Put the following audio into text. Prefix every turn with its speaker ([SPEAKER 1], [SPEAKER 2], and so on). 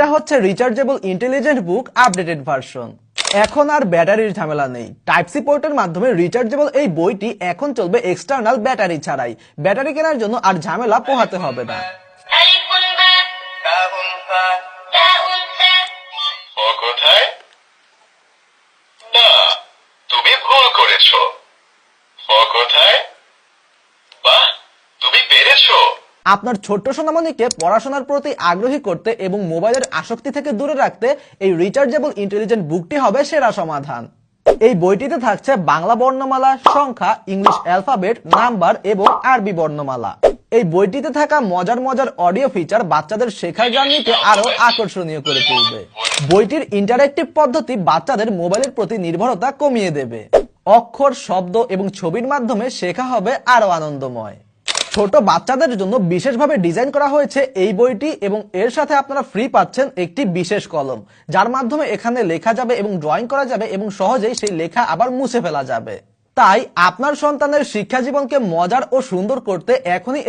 [SPEAKER 1] এটা হচ্ছে rechargeable intelligent বুক updated version. এখন আর ব্যাটারির ঝামেলা নেই। টাইপ সি পোর্টের মাধ্যমে রিচার্জেবল এই বইটি এখন চলবে এক্সটার্নাল ব্যাটারি ছাড়াই। ব্যাটারি কেনার জন্য আর ঝামেলা পোহাতে হবে না।
[SPEAKER 2] কোথায়? না, তুমি ভুল করেছো। কোথায়? বাহ, তুমি পেরেছো।
[SPEAKER 1] আপনার ছোট্ট সোনামণিকে পড়াশোনার প্রতি আগ্রহী করতে এবং মোবাইলের আসক্তি থেকে দূরে রাখতে এই রিচার্জেবল ইন্টেলিজেন্ট বুকটি হবে সেরা সমাধান। এই বইটিতে থাকছে বাংলা বর্ণমালা, সংখ্যা, ইংলিশ অ্যালফাবেট, নাম্বার এবং আরবি বর্ণমালা। এই বইটিতে থাকা মজার মজার অডিও ফিচার বাচ্চাদের শেখার জার্নিকে আরো আকর্ষণীয় করে তুলবে। বইটির ইন্টারেক্টিভ পদ্ধতি বাচ্চাদের মোবাইলের প্রতি নির্ভরতা কমিয়ে দেবে। অক্ষর, শব্দ এবং ছবির মাধ্যমে শেখা হবে আরো আনন্দময়। ছোট বাচ্চাদের জন্য বিশেষভাবে ডিজাইন করা হয়েছে এই বইটি এবং এর সাথে আপনারা ফ্রি পাচ্ছেন একটি বিশেষ কলম, যার মাধ্যমে এখানে লেখা যাবে এবং ড্রয়িং করা যাবে এবং সহজেই সেই লেখা আবার মুছে ফেলা যাবে। তাই আপনার সন্তানের শিক্ষা জীবনকে মজার ও সুন্দর করতে এখনই